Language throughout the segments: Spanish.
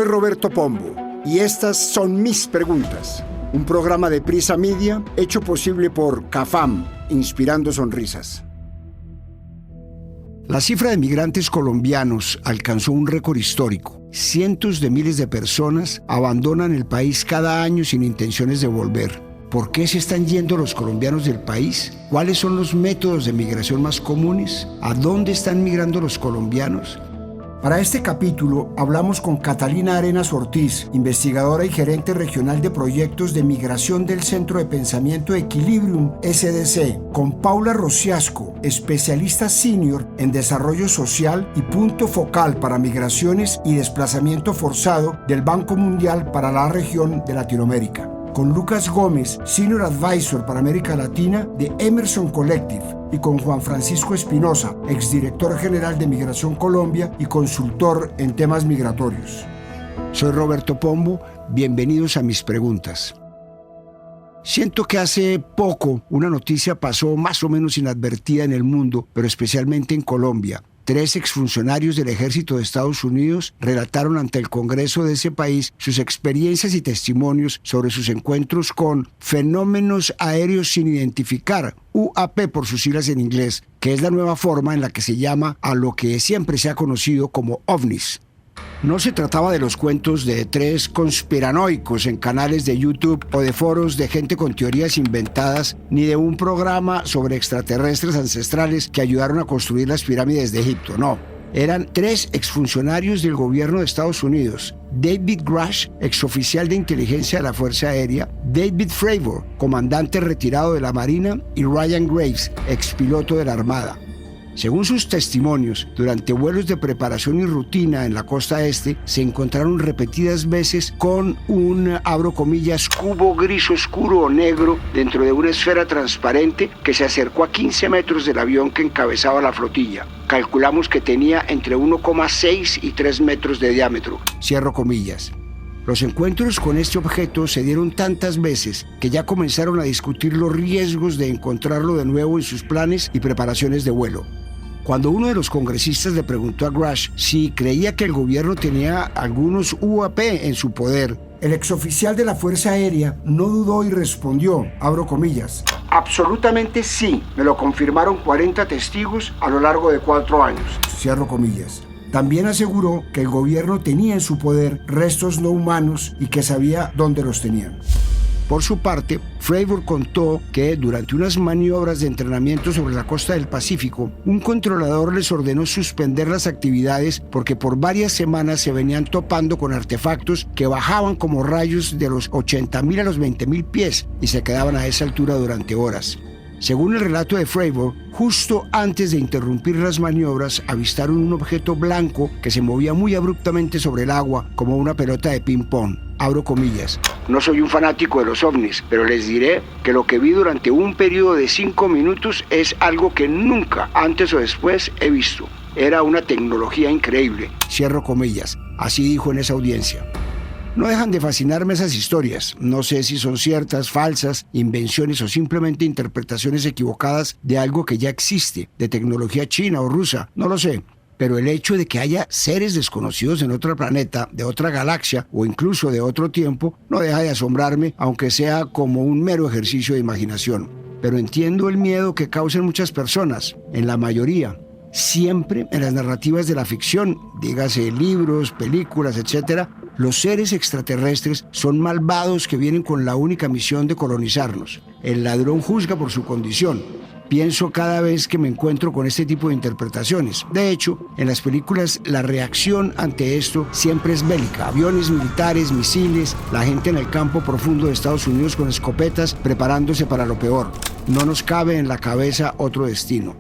Soy Roberto Pombo y estas son mis preguntas. Un programa de Prisa Media hecho posible por CAFAM, inspirando sonrisas. La cifra de migrantes colombianos alcanzó un récord histórico. Cientos de miles de personas abandonan el país cada año sin intenciones de volver. ¿Por qué se están yendo los colombianos del país? ¿Cuáles son los métodos de migración más comunes? ¿A dónde están migrando los colombianos? Para este capítulo hablamos con Catalina Arenas Ortiz, investigadora y gerente regional de proyectos de migración del Centro de Pensamiento Equilibrium SDC, con Paula Rosiasco, especialista senior en desarrollo social y punto focal para migraciones y desplazamiento forzado del Banco Mundial para la región de Latinoamérica, con Lucas Gómez, Senior Advisor para América Latina de Emerson Collective, y con Juan Francisco Espinosa, exdirector general de Migración Colombia y consultor en temas migratorios. Soy Roberto Pombo, bienvenidos a mis preguntas. Siento que hace poco una noticia pasó más o menos inadvertida en el mundo, pero especialmente en Colombia. 3 exfuncionarios del Ejército de Estados Unidos relataron ante el Congreso de ese país sus experiencias y testimonios sobre sus encuentros con fenómenos aéreos sin identificar, UAP por sus siglas en inglés, que es la nueva forma en la que se llama a lo que siempre se ha conocido como ovnis. No se trataba de los cuentos de 3 conspiranoicos en canales de YouTube o de foros de gente con teorías inventadas, ni de un programa sobre extraterrestres ancestrales que ayudaron a construir las pirámides de Egipto, no. Eran 3 exfuncionarios del gobierno de Estados Unidos: David Grush, exoficial de inteligencia de la Fuerza Aérea; David Fravor, comandante retirado de la Marina; y Ryan Graves, expiloto de la Armada. Según sus testimonios, durante vuelos de preparación y rutina en la costa este, se encontraron repetidas veces con un, abro comillas, cubo gris oscuro o negro dentro de una esfera transparente que se acercó a 15 metros del avión que encabezaba la flotilla. Calculamos que tenía entre 1,6 y 3 metros de diámetro, cierro comillas. Los encuentros con este objeto se dieron tantas veces que ya comenzaron a discutir los riesgos de encontrarlo de nuevo en sus planes y preparaciones de vuelo. Cuando uno de los congresistas le preguntó a Grush si creía que el gobierno tenía algunos UAP en su poder, el exoficial de la Fuerza Aérea no dudó y respondió, abro comillas, absolutamente sí, me lo confirmaron 40 testigos a lo largo de 4 años, cierro comillas. También aseguró que el gobierno tenía en su poder restos no humanos y que sabía dónde los tenían. Por su parte, Fravor contó que durante unas maniobras de entrenamiento sobre la costa del Pacífico, un controlador les ordenó suspender las actividades porque por varias semanas se venían topando con artefactos que bajaban como rayos de los 80.000 a los 20.000 pies y se quedaban a esa altura durante horas. Según el relato de Fravor, justo antes de interrumpir las maniobras, avistaron un objeto blanco que se movía muy abruptamente sobre el agua como una pelota de ping-pong. Abro comillas. No soy un fanático de los ovnis, pero les diré que lo que vi durante un periodo de 5 minutos es algo que nunca, antes o después, he visto. Era una tecnología increíble. Cierro comillas. Así dijo en esa audiencia. No dejan de fascinarme esas historias. No sé si son ciertas, falsas, invenciones o simplemente interpretaciones equivocadas de algo que ya existe, de tecnología china o rusa, no lo sé. Pero el hecho de que haya seres desconocidos en otro planeta, de otra galaxia o incluso de otro tiempo, no deja de asombrarme, aunque sea como un mero ejercicio de imaginación. Pero entiendo el miedo que causan muchas personas, en la mayoría. Siempre en las narrativas de la ficción, dígase libros, películas, etc., los seres extraterrestres son malvados que vienen con la única misión de colonizarnos. El ladrón juzga por su condición. Pienso cada vez que me encuentro con este tipo de interpretaciones. De hecho, en las películas la reacción ante esto siempre es bélica. Aviones militares, misiles, la gente en el campo profundo de Estados Unidos con escopetas preparándose para lo peor. No nos cabe en la cabeza otro destino.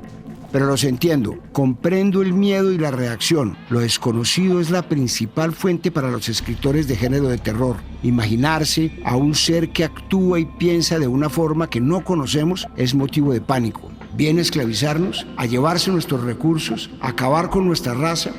Pero los entiendo, comprendo el miedo y la reacción. Lo desconocido es la principal fuente para los escritores de género de terror. Imaginarse a un ser que actúa y piensa de una forma que no conocemos es motivo de pánico. ¿Viene a esclavizarnos? ¿A llevarse nuestros recursos? ¿A acabar con nuestra raza?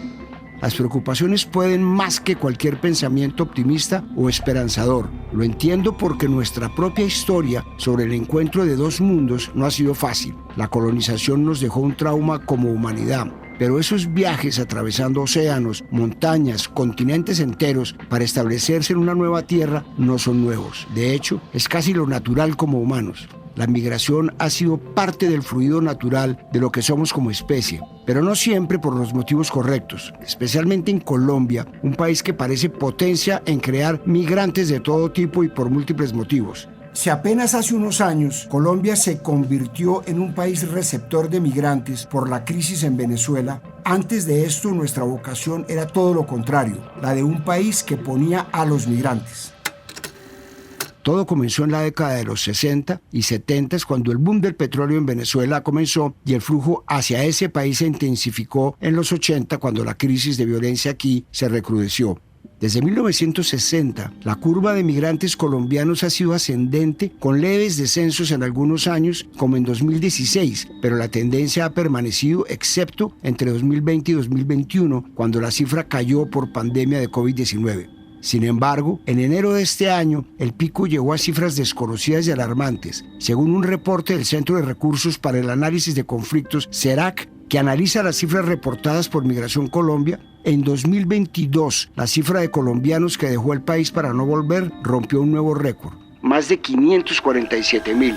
Las preocupaciones pueden más que cualquier pensamiento optimista o esperanzador. Lo entiendo porque nuestra propia historia sobre el encuentro de 2 mundos no ha sido fácil. La colonización nos dejó un trauma como humanidad. Pero esos viajes atravesando océanos, montañas, continentes enteros para establecerse en una nueva tierra no son nuevos. De hecho, es casi lo natural como humanos. La migración ha sido parte del fluido natural de lo que somos como especie, pero no siempre por los motivos correctos, especialmente en Colombia, un país que parece potencia en crear migrantes de todo tipo y por múltiples motivos. Si apenas hace unos años Colombia se convirtió en un país receptor de migrantes por la crisis en Venezuela, antes de esto nuestra vocación era todo lo contrario, la de un país que ponía a los migrantes. Todo comenzó en la década de los 60 y 70 cuando el boom del petróleo en Venezuela comenzó y el flujo hacia ese país se intensificó en los 80 cuando la crisis de violencia aquí se recrudeció. Desde 1960, la curva de migrantes colombianos ha sido ascendente, con leves descensos en algunos años, como en 2016, pero la tendencia ha permanecido excepto entre 2020 y 2021, cuando la cifra cayó por pandemia de COVID-19. Sin embargo, en enero de este año, el pico llegó a cifras desconocidas y alarmantes. Según un reporte del Centro de Recursos para el Análisis de Conflictos, CERAC, que analiza las cifras reportadas por Migración Colombia, en 2022, la cifra de colombianos que dejó el país para no volver rompió un nuevo récord. Más de 547,000,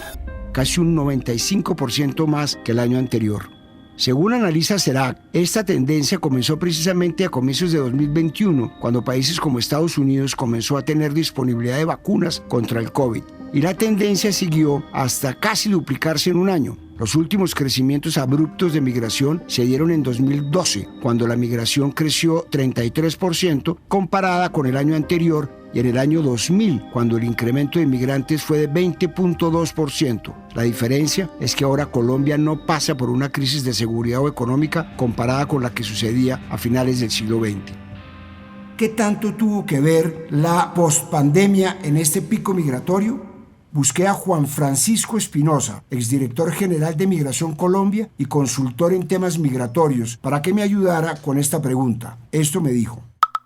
casi un 95% más que el año anterior. Según analiza CERAC, esta tendencia comenzó precisamente a comienzos de 2021, cuando países como Estados Unidos comenzó a tener disponibilidad de vacunas contra el COVID. Y la tendencia siguió hasta casi duplicarse en un año. Los últimos crecimientos abruptos de migración se dieron en 2012, cuando la migración creció 33% comparada con el año anterior, y en el año 2000, cuando el incremento de migrantes fue de 20.2%. La diferencia es que ahora Colombia no pasa por una crisis de seguridad o económica comparada con la que sucedía a finales del siglo XX. ¿Qué tanto tuvo que ver la pospandemia en este pico migratorio? Busqué a Juan Francisco Espinosa, exdirector general de Migración Colombia y consultor en temas migratorios, para que me ayudara con esta pregunta. Esto me dijo.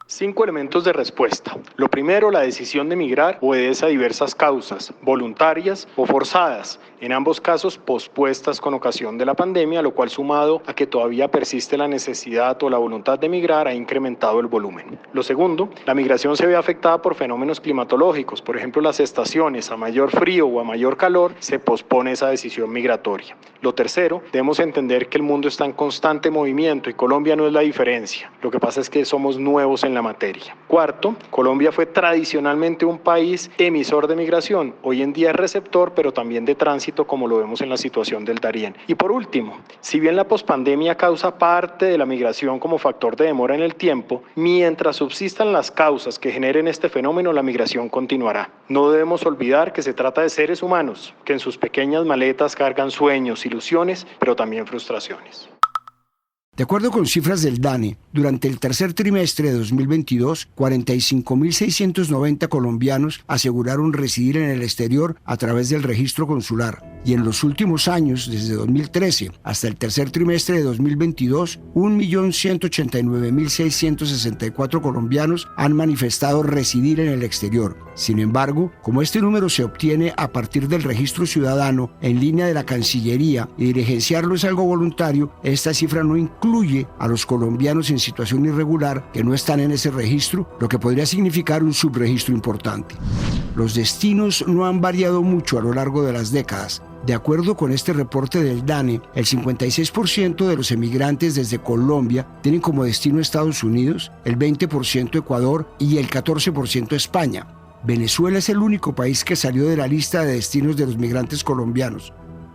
5 elementos de respuesta. Lo primero, la decisión de migrar obedece a diversas causas, voluntarias o forzadas, en ambos casos pospuestas con ocasión de la pandemia, lo cual sumado a que todavía persiste la necesidad o la voluntad de migrar ha incrementado el volumen. Lo segundo, la migración se ve afectada por fenómenos climatológicos, por ejemplo las estaciones, a mayor frío o a mayor calor se pospone esa decisión migratoria. Lo tercero, debemos entender que el mundo está en constante movimiento y Colombia no es la diferencia. Lo que pasa es que somos nuevos en la materia. Cuarto, Colombia fue tradicionalmente un país emisor de migración. Hoy en día es receptor, pero también de tránsito, como lo vemos en la situación del Darién. Y por último, si bien la pospandemia causa parte de la migración como factor de demora en el tiempo, mientras subsistan las causas que generen este fenómeno, la migración continuará. No debemos olvidar que se trata de seres humanos, que en sus pequeñas maletas cargan sueños, ilusiones, pero también frustraciones. De acuerdo con cifras del DANE, durante el tercer trimestre de 2022, 45.690 colombianos aseguraron residir en el exterior a través del registro consular. Y en los últimos años, desde 2013 hasta el tercer trimestre de 2022, 1.189.664 colombianos han manifestado residir en el exterior. Sin embargo, como este número se obtiene a partir del registro ciudadano en línea de la Cancillería y diligenciarlo es algo voluntario, esta cifra no incluye a los colombianos en situación irregular que no están en ese registro, lo que podría significar un subregistro importante. Los destinos no han variado mucho a lo largo de las décadas. De acuerdo con este reporte del DANE, el 56% de los emigrantes desde Colombia tienen como destino Estados Unidos, el 20% Ecuador y el 14% España. Venezuela es el único país que salió de la lista de destinos de los migrantes colombianos.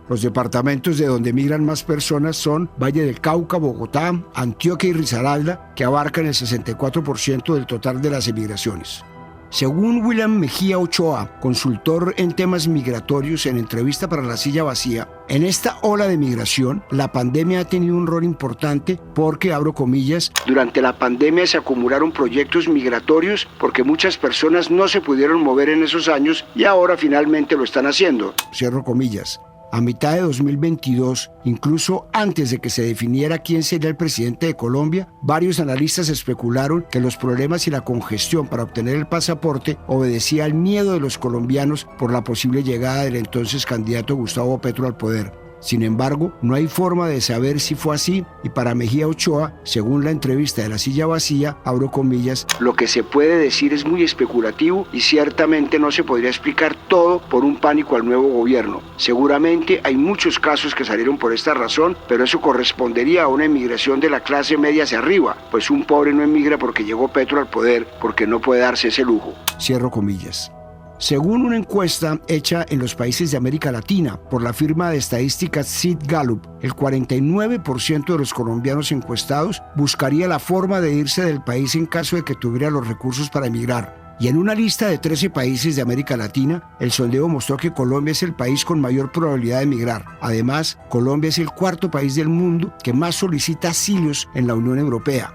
Los departamentos de donde migran más personas son Valle del Cauca, Bogotá, Antioquia y Risaralda, que abarcan el 64% del total de las emigraciones. Según William Mejía Ochoa, consultor en temas migratorios en entrevista para La Silla Vacía, en esta ola de migración, la pandemia ha tenido un rol importante porque, abro comillas, durante la pandemia se acumularon proyectos migratorios porque muchas personas no se pudieron mover en esos años y ahora finalmente lo están haciendo, cierro comillas. A mitad de 2022, incluso antes de que se definiera quién sería el presidente de Colombia, varios analistas especularon que los problemas y la congestión para obtener el pasaporte obedecía al miedo de los colombianos por la posible llegada del entonces candidato Gustavo Petro al poder. Sin embargo, no hay forma de saber si fue así y para Mejía Ochoa, según la entrevista de La Silla Vacía, abro comillas, lo que se puede decir es muy especulativo y ciertamente no se podría explicar todo por un pánico al nuevo gobierno. Seguramente hay muchos casos que salieron por esta razón, pero eso correspondería a una emigración de la clase media hacia arriba, pues un pobre no emigra porque llegó Petro al poder, porque no puede darse ese lujo. Cierro comillas. Según una encuesta hecha en los países de América Latina por la firma de estadísticas Sid Gallup, el 49% de los colombianos encuestados buscaría la forma de irse del país en caso de que tuviera los recursos para emigrar. Y en una lista de 13 países de América Latina, el sondeo mostró que Colombia es el país con mayor probabilidad de emigrar. Además, Colombia es el cuarto país del mundo que más solicita asilios en la Unión Europea.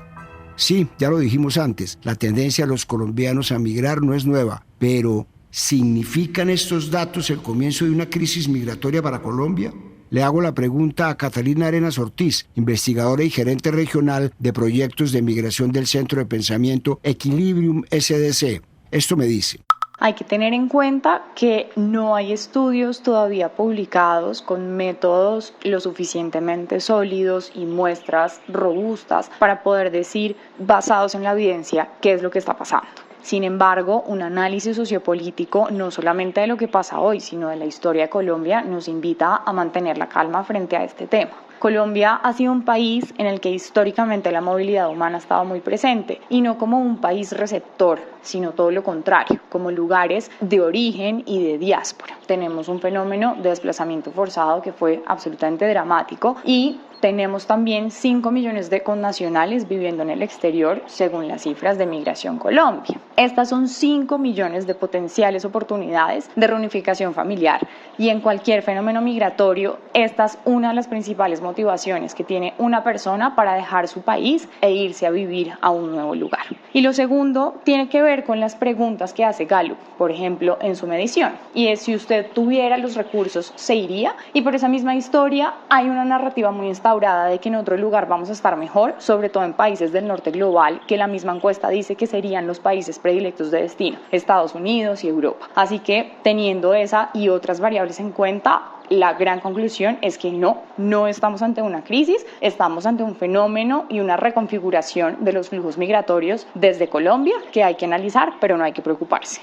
Sí, ya lo dijimos antes, la tendencia de los colombianos a migrar no es nueva, pero ¿significan estos datos el comienzo de una crisis migratoria para Colombia? Le hago la pregunta a Catalina Arenas Ortiz, investigadora y gerente regional de proyectos de migración del Centro de Pensamiento Equilibrium SDC. Esto me dice. Hay que tener en cuenta que no hay estudios todavía publicados con métodos lo suficientemente sólidos y muestras robustas para poder decir, basados en la evidencia, qué es lo que está pasando. Sin embargo, un análisis sociopolítico no solamente de lo que pasa hoy, sino de la historia de Colombia nos invita a mantener la calma frente a este tema. Colombia ha sido un país en el que históricamente la movilidad humana ha estado muy presente y no como un país receptor, sino todo lo contrario, como lugares de origen y de diáspora. Tenemos un fenómeno de desplazamiento forzado que fue absolutamente dramático y tenemos también 5 millones de connacionales viviendo en el exterior, según las cifras de Migración Colombia. Estas son 5 millones de potenciales oportunidades de reunificación familiar y en cualquier fenómeno migratorio, esta es una de las principales motivaciones que tiene una persona para dejar su país e irse a vivir a un nuevo lugar. Y lo segundo tiene que ver con las preguntas que hace Gallup, por ejemplo, en su medición, y es si usted tuviera los recursos, ¿se iría? Y por esa misma historia hay una narrativa muy instaurada de que en otro lugar vamos a estar mejor, sobre todo en países del norte global, que la misma encuesta dice que serían los países predilectos de destino, Estados Unidos y Europa. Así que teniendo esa y otras variables en cuenta, la gran conclusión es que no estamos ante una crisis, estamos ante un fenómeno y una reconfiguración de los flujos migratorios desde Colombia que hay que analizar, pero no hay que preocuparse.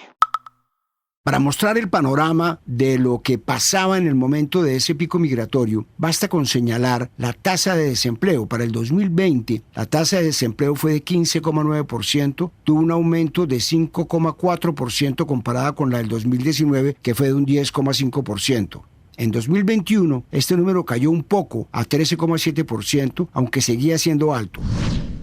Para mostrar el panorama de lo que pasaba en el momento de ese pico migratorio, basta con señalar la tasa de desempleo. Para el 2020, la tasa de desempleo fue de 15,9%, tuvo un aumento de 5,4% comparada con la del 2019, que fue de un 10,5%. En 2021, este número cayó un poco a 13,7%, aunque seguía siendo alto.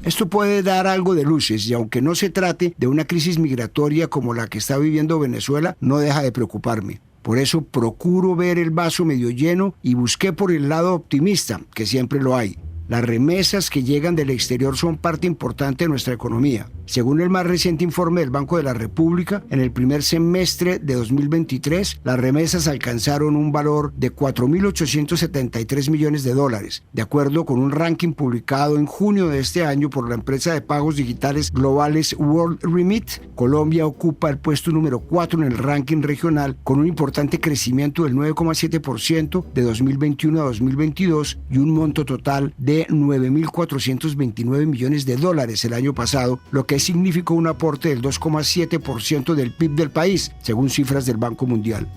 Esto puede dar algo de luces y aunque no se trate de una crisis migratoria como la que está viviendo Venezuela, no deja de preocuparme. Por eso procuro ver el vaso medio lleno y busqué por el lado optimista, que siempre lo hay. Las remesas que llegan del exterior son parte importante de nuestra economía. Según el más reciente informe del Banco de la República, en el primer semestre de 2023, las remesas alcanzaron un valor de $4.873 millones, de acuerdo con un ranking publicado en junio de este año por la empresa de pagos digitales globales World Remit. Colombia ocupa el puesto número 4 en el ranking regional, con un importante crecimiento del 9,7% de 2021 a 2022 y un monto total de $9.429 millones el año pasado, lo que significó un aporte del 2,7% del PIB del país, según cifras del Banco Mundial.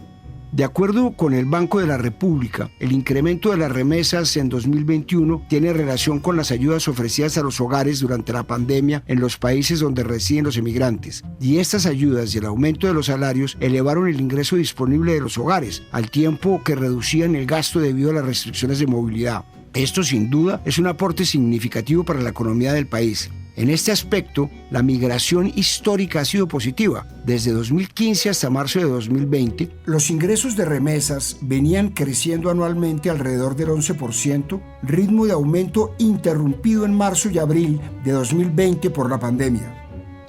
De acuerdo con el Banco de la República, el incremento de las remesas en 2021 tiene relación con las ayudas ofrecidas a los hogares durante la pandemia en los países donde residen los emigrantes. Y estas ayudas y el aumento de los salarios elevaron el ingreso disponible de los hogares, al tiempo que reducían el gasto debido a las restricciones de movilidad. Esto, sin duda, es un aporte significativo para la economía del país. En este aspecto, la migración histórica ha sido positiva. Desde 2015 hasta marzo de 2020, los ingresos de remesas venían creciendo anualmente alrededor del 11%, ritmo de aumento interrumpido en marzo y abril de 2020 por la pandemia.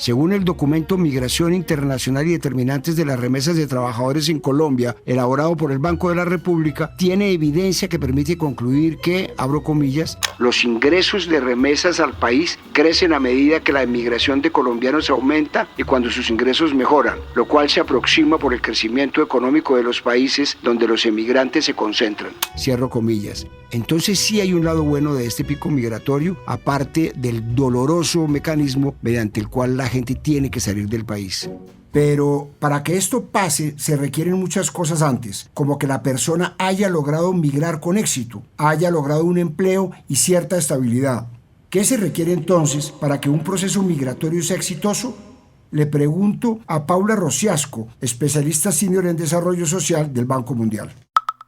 Según el documento Migración Internacional y Determinantes de las Remesas de Trabajadores en Colombia, elaborado por el Banco de la República, tiene evidencia que permite concluir que, abro comillas, los ingresos de remesas al país crecen a medida que la emigración de colombianos aumenta y cuando sus ingresos mejoran, lo cual se aproxima por el crecimiento económico de los países donde los emigrantes se concentran. Cierro comillas. Entonces sí hay un lado bueno de este pico migratorio, aparte del doloroso mecanismo mediante el cual la gente tiene que salir del país. Pero para que esto pase se requieren muchas cosas antes, como que la persona haya logrado migrar con éxito, haya logrado un empleo y cierta estabilidad. ¿Qué se requiere entonces para que un proceso migratorio sea exitoso? Le pregunto a Paula Rosiasco, especialista senior en desarrollo social del Banco Mundial.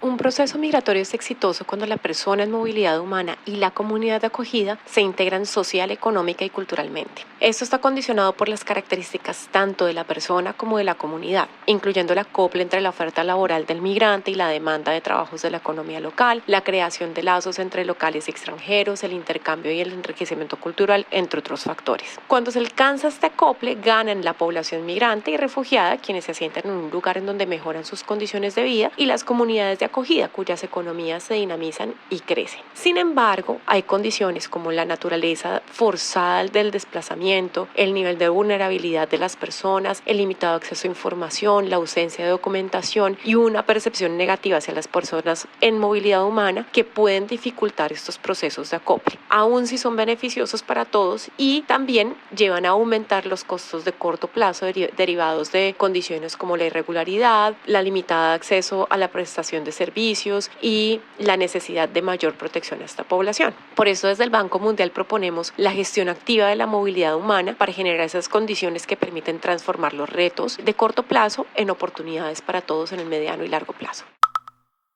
Un proceso migratorio es exitoso cuando la persona en movilidad humana y la comunidad de acogida se integran social, económica y culturalmente. Esto está condicionado por las características tanto de la persona como de la comunidad, incluyendo el acople entre la oferta laboral del migrante y la demanda de trabajos de la economía local, la creación de lazos entre locales y extranjeros, el intercambio y el enriquecimiento cultural, entre otros factores. Cuando se alcanza este acople, ganan la población migrante y refugiada, quienes se asientan en un lugar en donde mejoran sus condiciones de vida, y las comunidades de acogida, cuyas economías se dinamizan y crecen. Sin embargo, hay condiciones como la naturaleza forzada del desplazamiento, el nivel de vulnerabilidad de las personas, el limitado acceso a información, la ausencia de documentación y una percepción negativa hacia las personas en movilidad humana que pueden dificultar estos procesos de acople, aun si son beneficiosos para todos, y también llevan a aumentar los costos de corto plazo derivados de condiciones como la irregularidad, la limitada acceso a la prestación de servicios y la necesidad de mayor protección a esta población. Por eso desde el Banco Mundial proponemos la gestión activa de la movilidad humana para generar esas condiciones que permiten transformar los retos de corto plazo en oportunidades para todos en el mediano y largo plazo.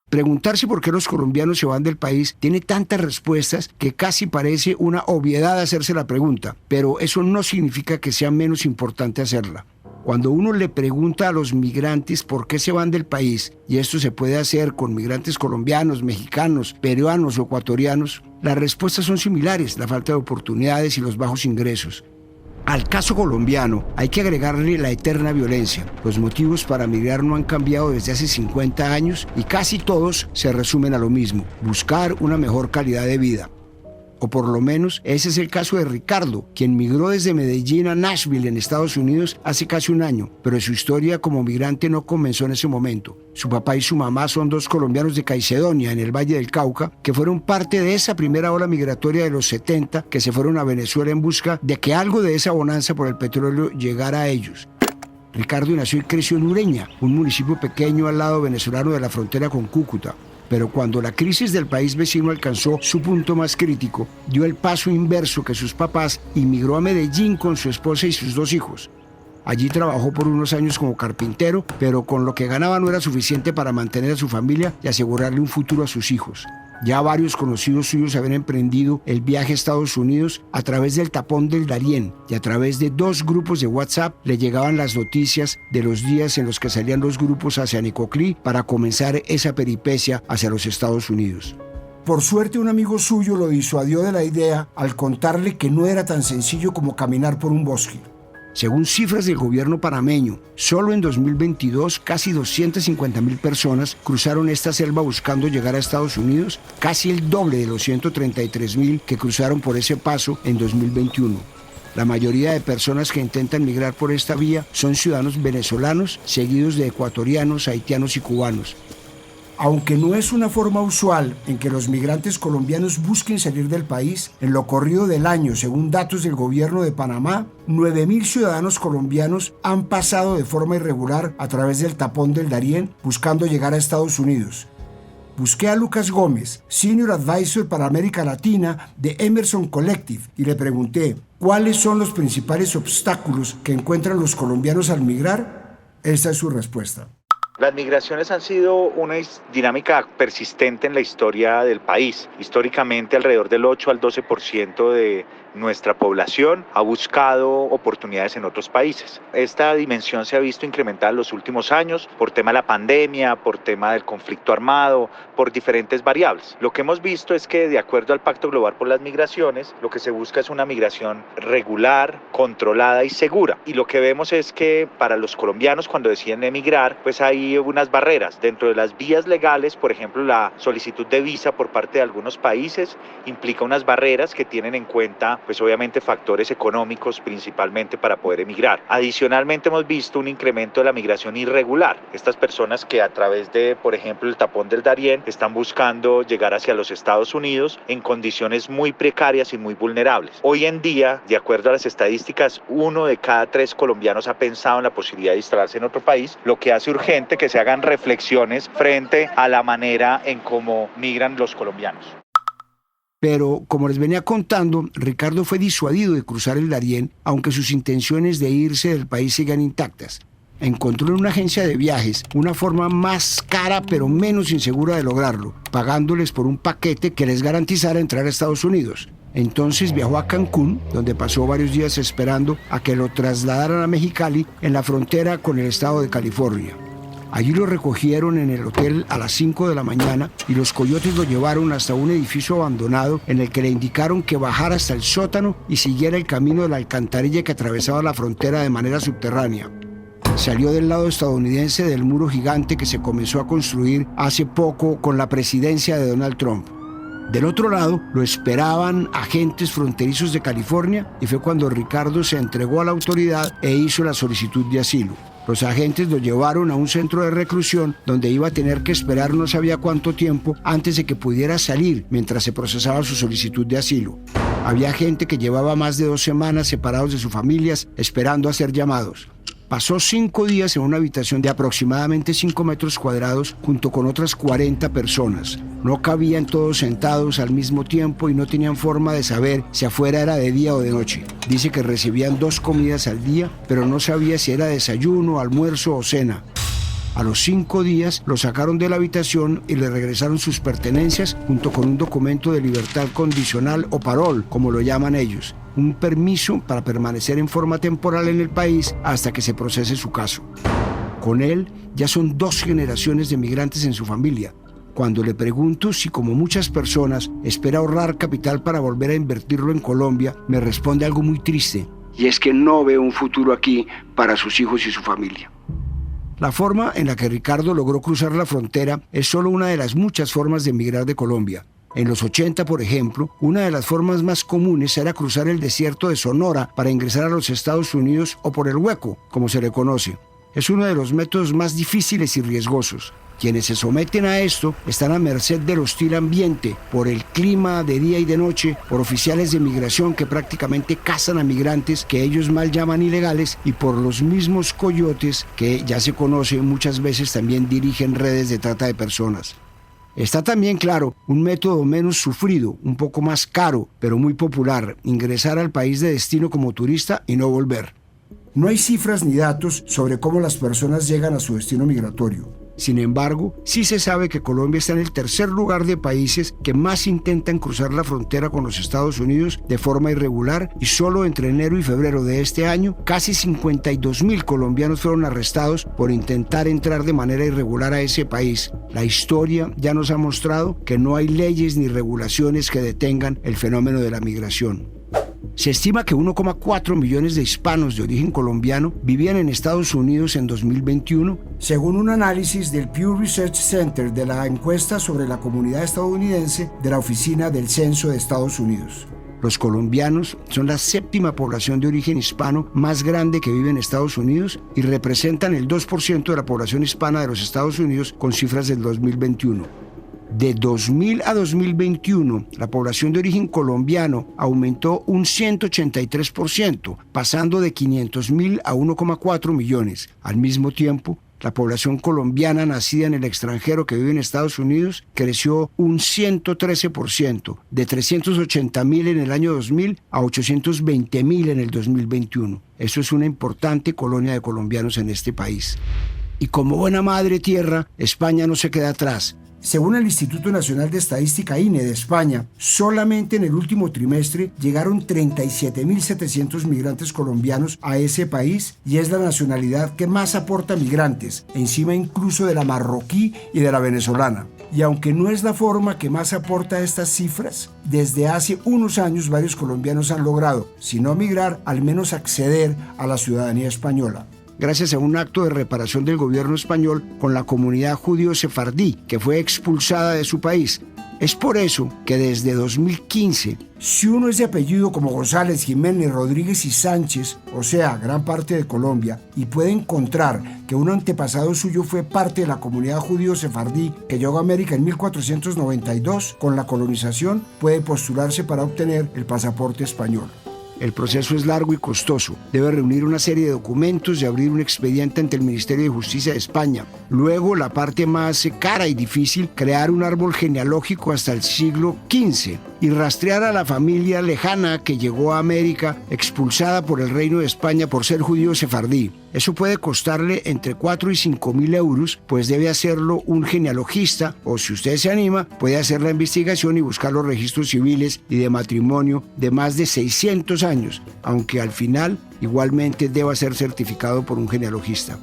Preguntarse por qué los colombianos se van del país tiene tantas respuestas que casi parece una obviedad hacerse la pregunta, pero eso no significa que sea menos importante hacerla. Cuando uno le pregunta a los migrantes por qué se van del país, y esto se puede hacer con migrantes colombianos, mexicanos, peruanos o ecuatorianos, las respuestas son similares: la falta de oportunidades y los bajos ingresos. Al caso colombiano hay que agregarle la eterna violencia. Los motivos para migrar no han cambiado desde hace 50 años y casi todos se resumen a lo mismo: buscar una mejor calidad de vida. O por lo menos ese es el caso de Ricardo, quien migró desde Medellín a Nashville en Estados Unidos hace casi un año, pero su historia como migrante no comenzó en ese momento. Su papá y su mamá son dos colombianos de Caicedonia, en el Valle del Cauca, que fueron parte de esa primera ola migratoria de los 70, que se fueron a Venezuela en busca de que algo de esa bonanza por el petróleo llegara a ellos. Ricardo nació y creció en Ureña, un municipio pequeño al lado venezolano de la frontera con Cúcuta. Pero cuando la crisis del país vecino alcanzó su punto más crítico, dio el paso inverso que sus papás y migró a Medellín con su esposa y sus 2 hijos. Allí trabajó por unos años como carpintero, pero con lo que ganaba no era suficiente para mantener a su familia y asegurarle un futuro a sus hijos. Ya varios conocidos suyos habían emprendido el viaje a Estados Unidos a través del tapón del Darién, y a través de 2 grupos de WhatsApp le llegaban las noticias de los días en los que salían los grupos hacia Necoclí para comenzar esa peripecia hacia los Estados Unidos. Por suerte, un amigo suyo lo disuadió de la idea al contarle que no era tan sencillo como caminar por un bosque. Según cifras del gobierno panameño, solo en 2022 casi 250.000 personas cruzaron esta selva buscando llegar a Estados Unidos, casi el doble de los 133.000 que cruzaron por ese paso en 2021. La mayoría de personas que intentan migrar por esta vía son ciudadanos venezolanos, seguidos de ecuatorianos, haitianos y cubanos. Aunque no es una forma usual en que los migrantes colombianos busquen salir del país, en lo corrido del año, según datos del gobierno de Panamá, 9.000 ciudadanos colombianos han pasado de forma irregular a través del tapón del Darién buscando llegar a Estados Unidos. Busqué a Lucas Gómez, Senior Advisor para América Latina de Emerson Collective, y le pregunté cuáles son los principales obstáculos que encuentran los colombianos al migrar. Esta es su respuesta. Las migraciones han sido una dinámica persistente en la historia del país. Históricamente, alrededor del 8 al 12% de nuestra población ha buscado oportunidades en otros países. Esta dimensión se ha visto incrementada en los últimos años por tema de la pandemia, por tema del conflicto armado, por diferentes variables. Lo que hemos visto es que, de acuerdo al Pacto Global por las Migraciones, lo que se busca es una migración regular, controlada y segura. Y lo que vemos es que para los colombianos, cuando deciden emigrar, pues hay unas barreras. Dentro de las vías legales, por ejemplo, la solicitud de visa por parte de algunos países implica unas barreras que tienen en cuenta, pues obviamente, factores económicos principalmente para poder emigrar. Adicionalmente, hemos visto un incremento de la migración irregular. Estas personas que a través de, por ejemplo, el tapón del Darién, están buscando llegar hacia los Estados Unidos en condiciones muy precarias y muy vulnerables. Hoy en día, de acuerdo a las estadísticas, 1 de cada 3 colombianos ha pensado en la posibilidad de instalarse en otro país, lo que hace urgente que se hagan reflexiones frente a la manera en cómo migran los colombianos. Pero, como les venía contando, Ricardo fue disuadido de cruzar el Darién, aunque sus intenciones de irse del país sigan intactas. Encontró en una agencia de viajes una forma más cara pero menos insegura de lograrlo, pagándoles por un paquete que les garantizara entrar a Estados Unidos. Entonces viajó a Cancún, donde pasó varios días esperando a que lo trasladaran a Mexicali, en la frontera con el estado de California. Allí lo recogieron en el hotel a las 5 de la mañana y los coyotes lo llevaron hasta un edificio abandonado en el que le indicaron que bajara hasta el sótano y siguiera el camino de la alcantarilla que atravesaba la frontera de manera subterránea. Salió del lado estadounidense del muro gigante que se comenzó a construir hace poco con la presidencia de Donald Trump. Del otro lado lo esperaban agentes fronterizos de California y fue cuando Ricardo se entregó a la autoridad e hizo la solicitud de asilo. Los agentes lo llevaron a un centro de reclusión donde iba a tener que esperar no sabía cuánto tiempo antes de que pudiera salir mientras se procesaba su solicitud de asilo. Había gente que llevaba más de 2 semanas separados de sus familias esperando a ser llamados. Pasó 5 días en una habitación de aproximadamente 5 metros cuadrados junto con otras 40 personas. No cabían todos sentados al mismo tiempo y no tenían forma de saber si afuera era de día o de noche. Dice que recibían 2 comidas al día, pero no sabía si era desayuno, almuerzo o cena. A los 5 días lo sacaron de la habitación y le regresaron sus pertenencias junto con un documento de libertad condicional o parol, como lo llaman ellos. Un permiso para permanecer en forma temporal en el país hasta que se procese su caso. Con él ya son 2 generaciones de migrantes en su familia. Cuando le pregunto si, como muchas personas, espera ahorrar capital para volver a invertirlo en Colombia, me responde algo muy triste. Y es que no ve un futuro aquí para sus hijos y su familia. La forma en la que Ricardo logró cruzar la frontera es solo una de las muchas formas de emigrar de Colombia. En los 80, por ejemplo, una de las formas más comunes era cruzar el desierto de Sonora para ingresar a los Estados Unidos o por el Hueco, como se le conoce. Es uno de los métodos más difíciles y riesgosos. Quienes se someten a esto están a merced del hostil ambiente, por el clima de día y de noche, por oficiales de migración que prácticamente cazan a migrantes que ellos mal llaman ilegales y por los mismos coyotes que, ya se conoce, muchas veces también dirigen redes de trata de personas. Está también, claro, un método menos sufrido, un poco más caro, pero muy popular: ingresar al país de destino como turista y no volver. No hay cifras ni datos sobre cómo las personas llegan a su destino migratorio. Sin embargo, sí se sabe que Colombia está en el 3er lugar de países que más intentan cruzar la frontera con los Estados Unidos de forma irregular, y solo entre enero y febrero de este año, casi 52.000 colombianos fueron arrestados por intentar entrar de manera irregular a ese país. La historia ya nos ha mostrado que no hay leyes ni regulaciones que detengan el fenómeno de la migración. Se estima que 1,4 millones de hispanos de origen colombiano vivían en Estados Unidos en 2021, según un análisis del Pew Research Center de la encuesta sobre la comunidad estadounidense de la Oficina del Censo de Estados Unidos. Los colombianos son la 7ª población de origen hispano más grande que vive en Estados Unidos y representan el 2% de la población hispana de los Estados Unidos, con cifras del 2021. De 2000 a 2021, la población de origen colombiano aumentó un 183%, pasando de 500.000 a 1,4 millones. Al mismo tiempo, la población colombiana nacida en el extranjero que vive en Estados Unidos creció un 113%, de 380.000 en el año 2000 a 820.000 en el 2021. Eso es una importante colonia de colombianos en este país. Y como buena madre tierra, España no se queda atrás. Según el Instituto Nacional de Estadística INE de España, solamente en el último trimestre llegaron 37.700 migrantes colombianos a ese país y es la nacionalidad que más aporta migrantes, encima incluso de la marroquí y de la venezolana. Y aunque no es la forma que más aporta a estas cifras, desde hace unos años varios colombianos han logrado, si no migrar, al menos acceder a la ciudadanía española, gracias a un acto de reparación del gobierno español con la comunidad judío-sefardí, que fue expulsada de su país. Es por eso que desde 2015, si uno es de apellido como González, Jiménez, Rodríguez y Sánchez, o sea, gran parte de Colombia, y puede encontrar que un antepasado suyo fue parte de la comunidad judío-sefardí que llegó a América en 1492, con la colonización, puede postularse para obtener el pasaporte español. El proceso es largo y costoso. Debe reunir una serie de documentos y abrir un expediente ante el Ministerio de Justicia de España. Luego, la parte más cara y difícil, crear un árbol genealógico hasta el siglo XV y rastrear a la familia lejana que llegó a América expulsada por el Reino de España por ser judío sefardí. Eso puede costarle entre 4 y 5 mil euros, pues debe hacerlo un genealogista, o si usted se anima, puede hacer la investigación y buscar los registros civiles y de matrimonio de más de 600 años, aunque al final igualmente deba ser certificado por un genealogista.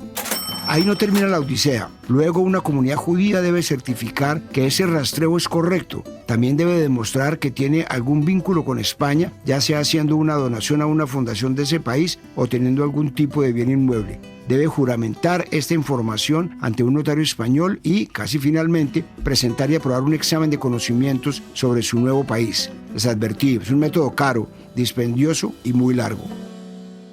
Ahí no termina la odisea. Luego una comunidad judía debe certificar que ese rastreo es correcto. También debe demostrar que tiene algún vínculo con España, ya sea haciendo una donación a una fundación de ese país o teniendo algún tipo de bien inmueble. Debe juramentar esta información ante un notario español y, casi finalmente, presentar y aprobar un examen de conocimientos sobre su nuevo país. Les advertí, es un método caro, dispendioso y muy largo.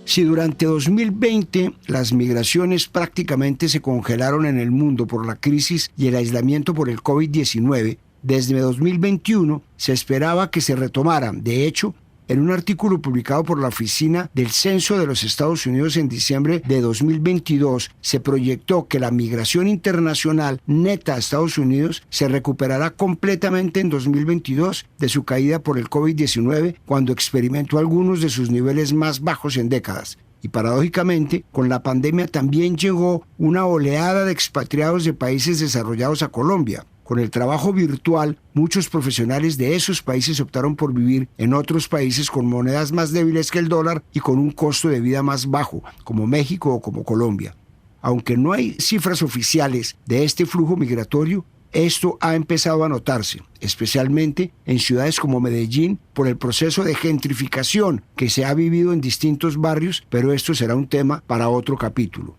Si durante 2020 las migraciones prácticamente se congelaron en el mundo por la crisis y el aislamiento por el COVID-19, desde 2021 se esperaba que se retomaran. De hecho, en un artículo publicado por la Oficina del Censo de los Estados Unidos en diciembre de 2022, se proyectó que la migración internacional neta a Estados Unidos se recuperará completamente en 2022 de su caída por el COVID-19, cuando experimentó algunos de sus niveles más bajos en décadas. Y paradójicamente, con la pandemia también llegó una oleada de expatriados de países desarrollados a Colombia. Con el trabajo virtual, muchos profesionales de esos países optaron por vivir en otros países con monedas más débiles que el dólar y con un costo de vida más bajo, como México o como Colombia. Aunque no hay cifras oficiales de este flujo migratorio, esto ha empezado a notarse, especialmente en ciudades como Medellín, por el proceso de gentrificación que se ha vivido en distintos barrios, pero esto será un tema para otro capítulo.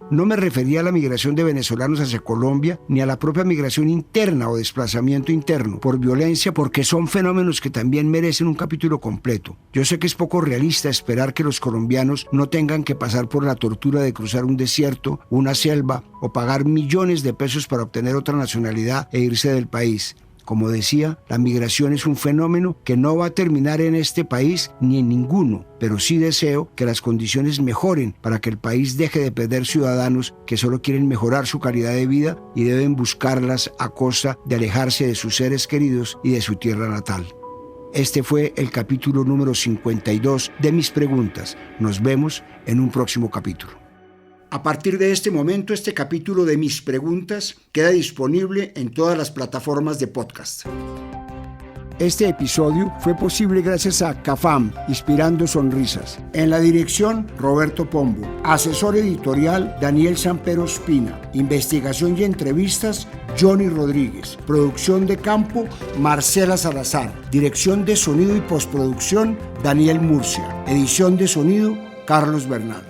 No me refería a la migración de venezolanos hacia Colombia, ni a la propia migración interna o desplazamiento interno por violencia, porque son fenómenos que también merecen un capítulo completo. Yo sé que es poco realista esperar que los colombianos no tengan que pasar por la tortura de cruzar un desierto, una selva, o pagar millones de pesos para obtener otra nacionalidad e irse del país. Como decía, la migración es un fenómeno que no va a terminar en este país ni en ninguno, pero sí deseo que las condiciones mejoren para que el país deje de perder ciudadanos que solo quieren mejorar su calidad de vida y deben buscarlas a costa de alejarse de sus seres queridos y de su tierra natal. Este fue el capítulo número 52 de Mis Preguntas. Nos vemos en un próximo capítulo. A partir de este momento, este capítulo de Mis Preguntas queda disponible en todas las plataformas de podcast. Este episodio fue posible gracias a CAFAM, Inspirando Sonrisas. En la dirección, Roberto Pombo. Asesor editorial, Daniel Sampero Espina. Investigación y entrevistas, Johnny Rodríguez. Producción de campo, Marcela Salazar. Dirección de sonido y postproducción, Daniel Murcia. Edición de sonido, Carlos Bernal.